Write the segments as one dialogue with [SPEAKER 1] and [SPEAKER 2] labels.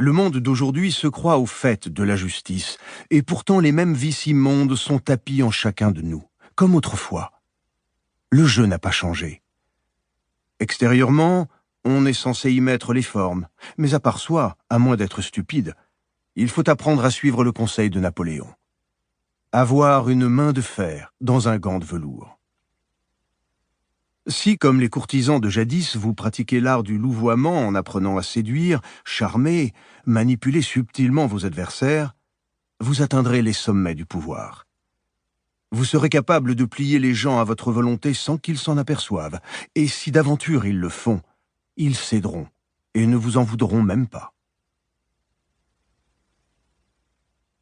[SPEAKER 1] Le monde d'aujourd'hui se croit au fait de la justice, et pourtant les mêmes vices immondes sont tapis en chacun de nous, comme autrefois. Le jeu n'a pas changé. Extérieurement, on est censé y mettre les formes, mais à part soi, à moins d'être stupide, il faut apprendre à suivre le conseil de Napoléon. Avoir une main de fer dans un gant de velours. Si, comme les courtisans de jadis, vous pratiquez l'art du louvoiement en apprenant à séduire, charmer, manipuler subtilement vos adversaires, vous atteindrez les sommets du pouvoir. Vous serez capable de plier les gens à votre volonté sans qu'ils s'en aperçoivent, et si d'aventure ils le font, ils céderont et ne vous en voudront même pas.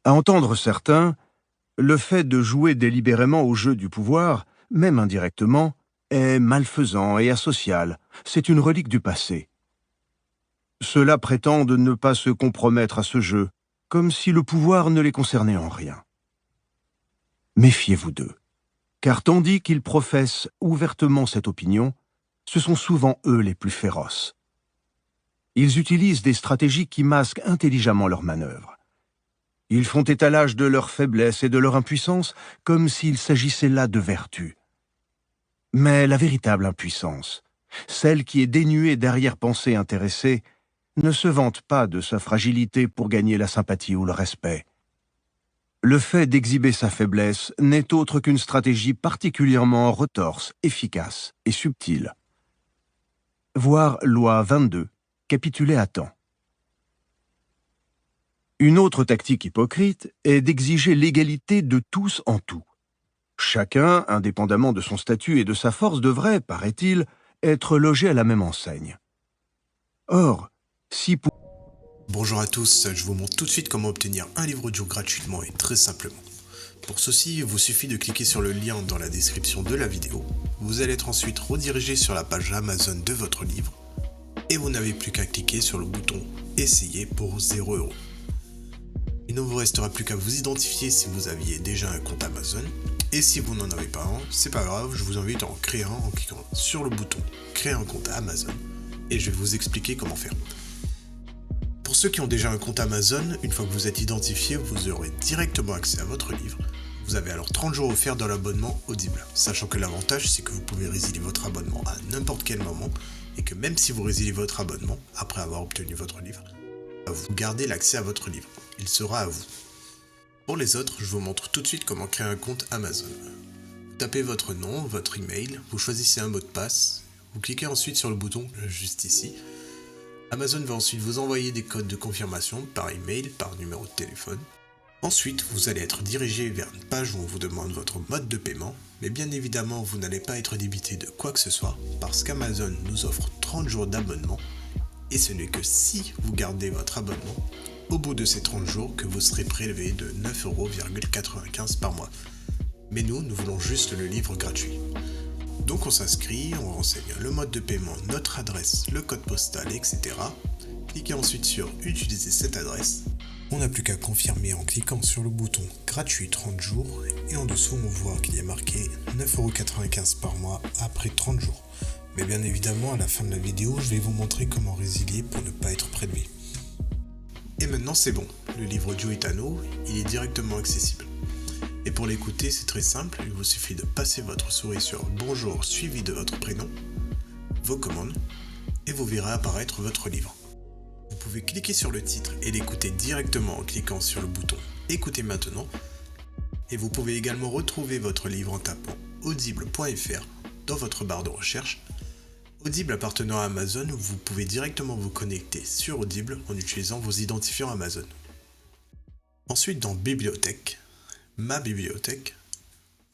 [SPEAKER 1] À entendre certains, le fait de jouer délibérément au jeu du pouvoir, même indirectement, est malfaisant et asocial, c'est une relique du passé. Ceux-là prétendent ne pas se compromettre à ce jeu, comme si le pouvoir ne les concernait en rien. Méfiez-vous d'eux, car tandis qu'ils professent ouvertement cette opinion, ce sont souvent eux les plus féroces. Ils utilisent des stratégies qui masquent intelligemment leurs manœuvres. Ils font étalage de leur faiblesse et de leur impuissance comme s'il s'agissait là de vertu. Mais la véritable impuissance, celle qui est dénuée d'arrière-pensée intéressée, ne se vante pas de sa fragilité pour gagner la sympathie ou le respect. Le fait d'exhiber sa faiblesse n'est autre qu'une stratégie particulièrement retorse, efficace et subtile. Voir Loi 22, capituler à temps. Une autre tactique hypocrite est d'exiger l'égalité de tous en tout. Chacun, indépendamment de son statut et de sa force, devrait, paraît-il, être logé à la même enseigne. Or, si pour...
[SPEAKER 2] Bonjour à tous, je vous montre tout de suite comment obtenir un livre audio gratuitement et très simplement. Pour ceci, il vous suffit de cliquer sur le lien dans la description de la vidéo. Vous allez être ensuite redirigé sur la page Amazon de votre livre et vous n'avez plus qu'à cliquer sur le bouton « Essayer » pour 0 €. Il ne vous restera plus qu'à vous identifier si vous aviez déjà un compte Amazon. Et si vous n'en avez pas un, c'est pas grave, je vous invite à en créer un en cliquant sur le bouton « Créer un compte Amazon » et je vais vous expliquer comment faire. Pour ceux qui ont déjà un compte Amazon, une fois que vous êtes identifié, vous aurez directement accès à votre livre. Vous avez alors 30 jours offerts dans l'abonnement Audible, sachant que l'avantage c'est que vous pouvez résilier votre abonnement à n'importe quel moment et que même si vous résiliez votre abonnement après avoir obtenu votre livre, vous gardez l'accès à votre livre. Il sera à vous. Pour les autres, je vous montre tout de suite comment créer un compte Amazon. Vous tapez votre nom, votre email, vous choisissez un mot de passe, vous cliquez ensuite sur le bouton juste ici. Amazon va ensuite vous envoyer des codes de confirmation par email, par numéro de téléphone. Ensuite, vous allez être dirigé vers une page où on vous demande votre mode de paiement, mais bien évidemment, vous n'allez pas être débité de quoi que ce soit, parce qu'Amazon nous offre 30 jours d'abonnement, et ce n'est que si vous gardez votre abonnement, au bout de ces 30 jours, que vous serez prélevé de 9,95 € par mois. Mais nous voulons juste le livre gratuit. Donc on s'inscrit, on renseigne le mode de paiement, notre adresse, le code postal, etc. Cliquez ensuite sur « Utiliser cette adresse ». On n'a plus qu'à confirmer en cliquant sur le bouton « Gratuit 30 jours » et en dessous on voit qu'il y a marqué 9,95 € par mois après 30 jours. Mais bien évidemment, à la fin de la vidéo, je vais vous montrer comment résilier pour ne pas être prélevé. Et maintenant c'est bon, le livre audio est à nous, il est directement accessible. Et pour l'écouter, c'est très simple, il vous suffit de passer votre souris sur « Bonjour » suivi de votre prénom, vos commandes, et vous verrez apparaître votre livre. Vous pouvez cliquer sur le titre et l'écouter directement en cliquant sur le bouton « Écoutez maintenant » et vous pouvez également retrouver votre livre en tapant audible.fr dans votre barre de recherche. Audible appartenant à Amazon, vous pouvez directement vous connecter sur Audible en utilisant vos identifiants Amazon. Ensuite, dans Bibliothèque, Ma bibliothèque,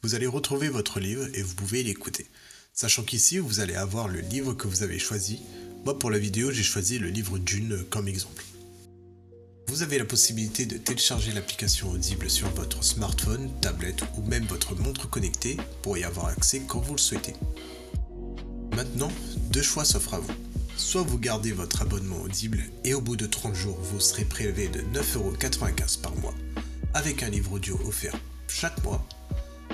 [SPEAKER 2] vous allez retrouver votre livre et vous pouvez l'écouter. Sachant qu'ici, vous allez avoir le livre que vous avez choisi. Moi, pour la vidéo, j'ai choisi le livre Dune comme exemple. Vous avez la possibilité de télécharger l'application Audible sur votre smartphone, tablette ou même votre montre connectée pour y avoir accès quand vous le souhaitez. Maintenant, deux choix s'offrent à vous. Soit vous gardez votre abonnement Audible et au bout de 30 jours, vous serez prélevé de 9,95 € par mois avec un livre audio offert chaque mois,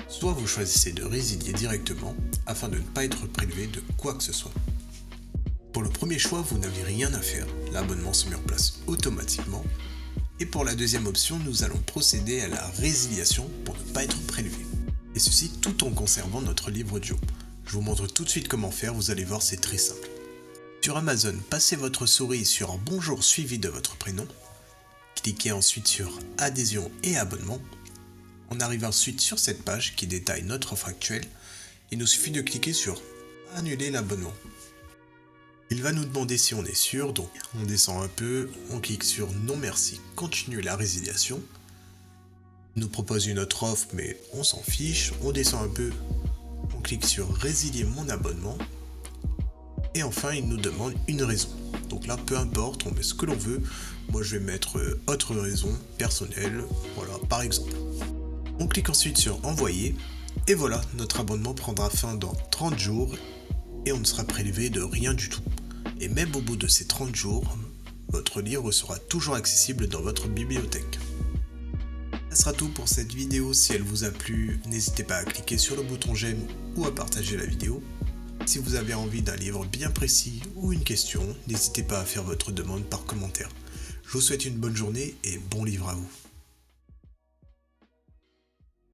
[SPEAKER 2] soit vous choisissez de résilier directement afin de ne pas être prélevé de quoi que ce soit. Pour le premier choix, vous n'avez rien à faire, l'abonnement se met en place automatiquement. Et pour la deuxième option, nous allons procéder à la résiliation pour ne pas être prélevé. Et ceci tout en conservant notre livre audio. Je vous montre tout de suite comment faire, vous allez voir, c'est très simple. Sur Amazon, passez votre souris sur Bonjour suivi de votre prénom. Cliquez ensuite sur Adhésion et abonnement. On arrive ensuite sur cette page qui détaille notre offre actuelle. Il nous suffit de cliquer sur Annuler l'abonnement. Il va nous demander si on est sûr, donc on descend un peu, on clique sur Non merci, continuer la résiliation. Il nous propose une autre offre mais on s'en fiche, on descend un peu, on clique sur Résilier mon abonnement. Et enfin il nous demande une raison. Donc là peu importe, on met ce que l'on veut. Moi je vais mettre autre raison personnelle, voilà par exemple. On clique ensuite sur Envoyer. Et voilà, notre abonnement prendra fin dans 30 jours et on ne sera prélevé de rien du tout. Et même au bout de ces 30 jours, votre livre sera toujours accessible dans votre bibliothèque. Ce sera tout pour cette vidéo. Si elle vous a plu, n'hésitez pas à cliquer sur le bouton j'aime ou à partager la vidéo. Si vous avez envie d'un livre bien précis ou une question, n'hésitez pas à faire votre demande par commentaire. Je vous souhaite une bonne journée et bon livre à vous.